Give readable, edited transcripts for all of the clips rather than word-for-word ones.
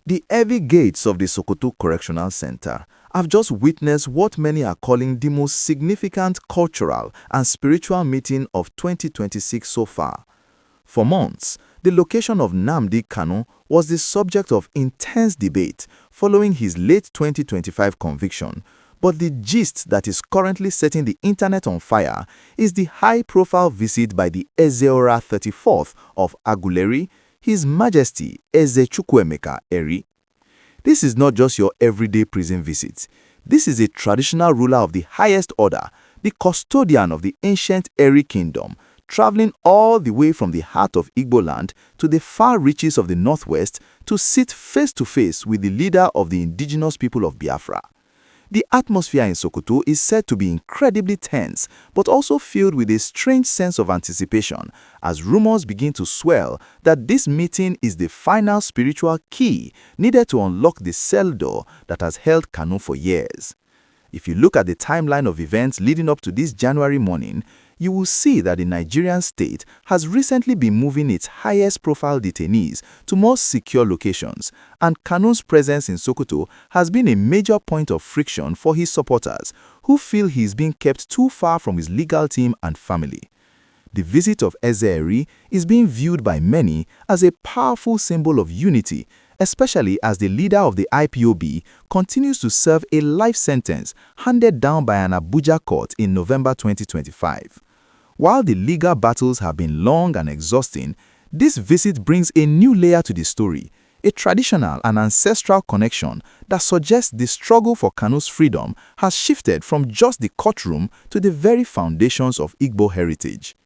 The heavy gates of the Sokoto Correctional Centre have just witnessed what many are calling the most significant cultural and spiritual meeting of 2026 so far. For months, the location of Nnamdi Kanu was the subject of intense debate following his late 2025 conviction, but the gist that is currently setting the internet on fire is the high-profile visit by the Ezeora 34th of Aguleri, His Majesty Eze Eri. This is not just your everyday prison visit. This is a traditional ruler of the highest order, the custodian of the ancient Eri Kingdom, traveling all the way from the heart of Igbo land to the far reaches of the northwest to sit face to face with the leader of the indigenous people of Biafra. The atmosphere in Sokoto is said to be incredibly tense, but also filled with a strange sense of anticipation as rumors begin to swell that this meeting is the final spiritual key needed to unlock the cell door that has held Kanu for years. If you look at the timeline of events leading up to this January morning, you will see that the Nigerian state has recently been moving its highest-profile detainees to more secure locations, and Kanu's presence in Sokoto has been a major point of friction for his supporters, who feel he is being kept too far from his legal team and family. The visit of Eze Eri is being viewed by many as a powerful symbol of unity, especially as the leader of the IPOB continues to serve a life sentence handed down by an Abuja court in November 2025. While the legal battles have been long and exhausting, this visit brings a new layer to the story, a traditional and ancestral connection that suggests the struggle for Kanu's freedom has shifted from just the courtroom to the very foundations of Igbo heritage.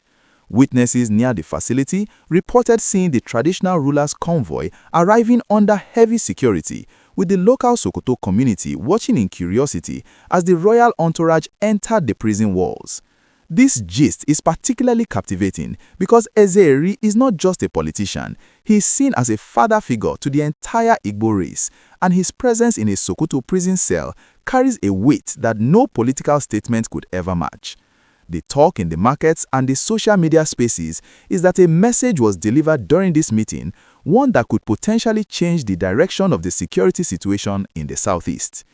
Witnesses near the facility reported seeing the traditional ruler's convoy arriving under heavy security, with the local Sokoto community watching in curiosity as the royal entourage entered the prison walls. This gist is particularly captivating because Eze Eri is not just a politician, he is seen as a father figure to the entire Igbo race, and his presence in a Sokoto prison cell carries a weight that no political statement could ever match. The talk in the markets and the social media spaces is that a message was delivered during this meeting, one that could potentially change the direction of the security situation in the southeast.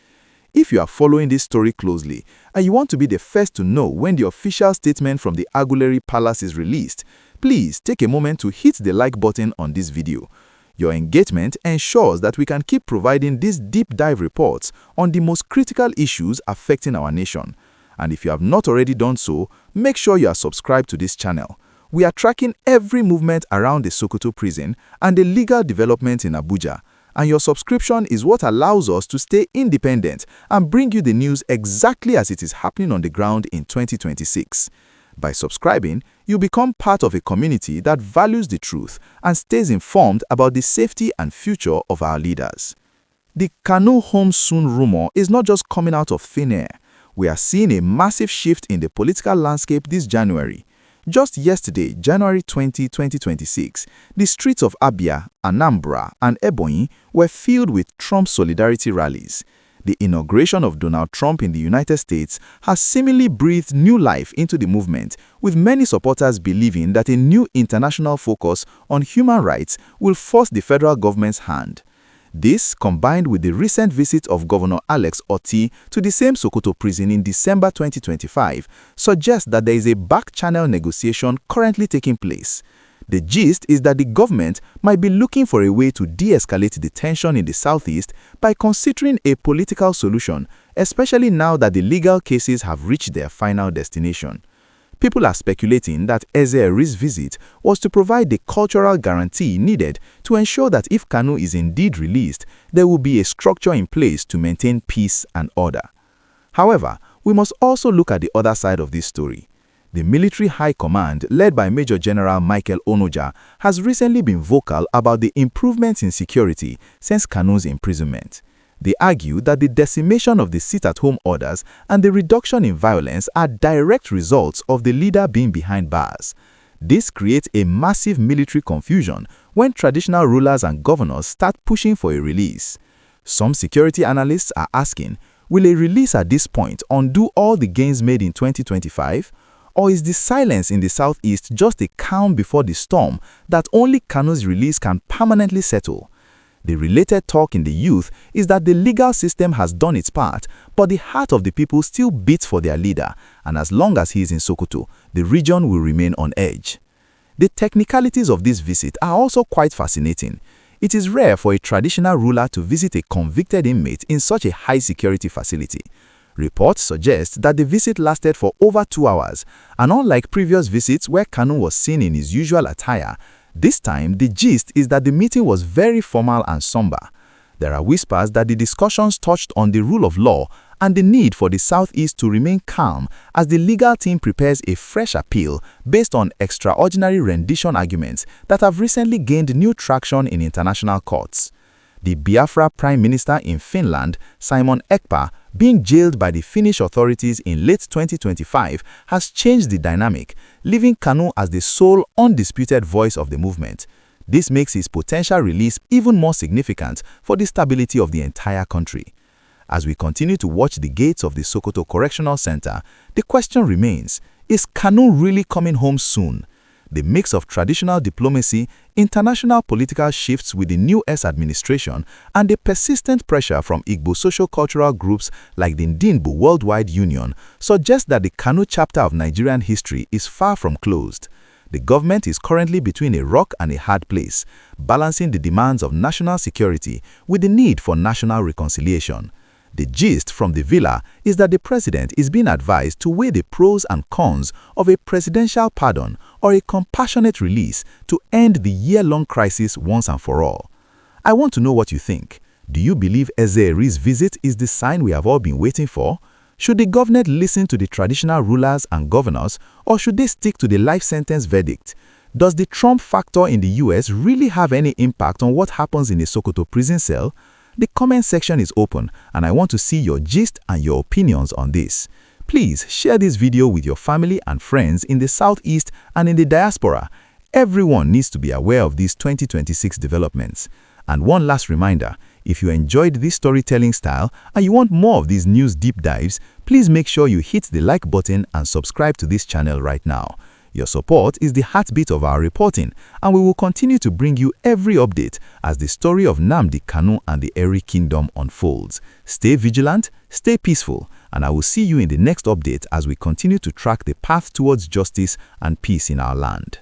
If you are following this story closely and you want to be the first to know when the official statement from the Aguleri Palace is released, please take a moment to hit the like button on this video. Your engagement ensures that we can keep providing these deep dive reports on the most critical issues affecting our nation. And if you have not already done so, make sure you are subscribed to this channel. We are tracking every movement around the Sokoto prison and the legal development in Abuja, and your subscription is what allows us to stay independent and bring you the news exactly as it is happening on the ground in 2026. By subscribing, you become part of a community that values the truth and stays informed about the safety and future of our leaders. The Kanu home soon rumor is not just coming out of thin air. We are seeing a massive shift in the political landscape this January. Just yesterday, January 20, 2026, the streets of Abia, Anambra, and Ebonyi were filled with Trump solidarity rallies. The inauguration of Donald Trump in the United States has seemingly breathed new life into the movement, with many supporters believing that a new international focus on human rights will force the federal government's hand. This, combined with the recent visit of Governor Alex Otti to the same Sokoto prison in December 2025, suggests that there is a back-channel negotiation currently taking place. The gist is that the government might be looking for a way to de-escalate the tension in the southeast by considering a political solution, especially now that the legal cases have reached their final destination. People are speculating that Eze Eri's visit was to provide the cultural guarantee needed to ensure that if Kanu is indeed released, there will be a structure in place to maintain peace and order. However, we must also look at the other side of this story. The military high command, led by Major General Michael Onoja, has recently been vocal about the improvements in security since Kanu's imprisonment. They argue that the decimation of the sit-at-home orders and the reduction in violence are direct results of the leader being behind bars. This creates a massive military confusion when traditional rulers and governors start pushing for a release. Some security analysts are asking, will a release at this point undo all the gains made in 2025? Or is the silence in the southeast just a calm before the storm that only Kanu's release can permanently settle? The related talk in the youth is that the legal system has done its part, but the heart of the people still beats for their leader, and as long as he is in Sokoto, the region will remain on edge. The technicalities of this visit are also quite fascinating. It is rare for a traditional ruler to visit a convicted inmate in such a high-security facility. Reports suggest that the visit lasted for over 2 hours, and unlike previous visits where Kanu was seen in his usual attire, this time the gist is that the meeting was very formal and somber. There are whispers that the discussions touched on the rule of law and the need for the Southeast to remain calm as the legal team prepares a fresh appeal based on extraordinary rendition arguments that have recently gained new traction in international courts. The Biafra Prime Minister in Finland, Simon Ekpa, being jailed by the Finnish authorities in late 2025 has changed the dynamic, leaving Kanu as the sole undisputed voice of the movement. This makes his potential release even more significant for the stability of the entire country. As we continue to watch the gates of the Sokoto Correctional Centre, the question remains, is Kanu really coming home soon? The mix of traditional diplomacy, international political shifts with the new S administration, and the persistent pressure from Igbo socio-cultural groups like the Ndinbu Worldwide Union suggests that the Kanu chapter of Nigerian history is far from closed. The government is currently between a rock and a hard place, balancing the demands of national security with the need for national reconciliation. The gist from the villa is that the president is being advised to weigh the pros and cons of a presidential pardon or a compassionate release to end the year-long crisis once and for all. I want to know what you think. Do you believe Eze Eri's visit is the sign we have all been waiting for? Should the government listen to the traditional rulers and governors, or should they stick to the life sentence verdict? Does the Trump factor in the US really have any impact on what happens in a Sokoto prison cell? The comment section is open, and I want to see your gist and your opinions on this. Please share this video with your family and friends in the Southeast and in the diaspora. Everyone needs to be aware of these 2026 developments. And one last reminder, if you enjoyed this storytelling style and you want more of these news deep dives, please make sure you hit the like button and subscribe to this channel right now. Your support is the heartbeat of our reporting, and we will continue to bring you every update as the story of Nnamdi Kanu and the Eri Kingdom unfolds. Stay vigilant, stay peaceful, and I will see you in the next update as we continue to track the path towards justice and peace in our land.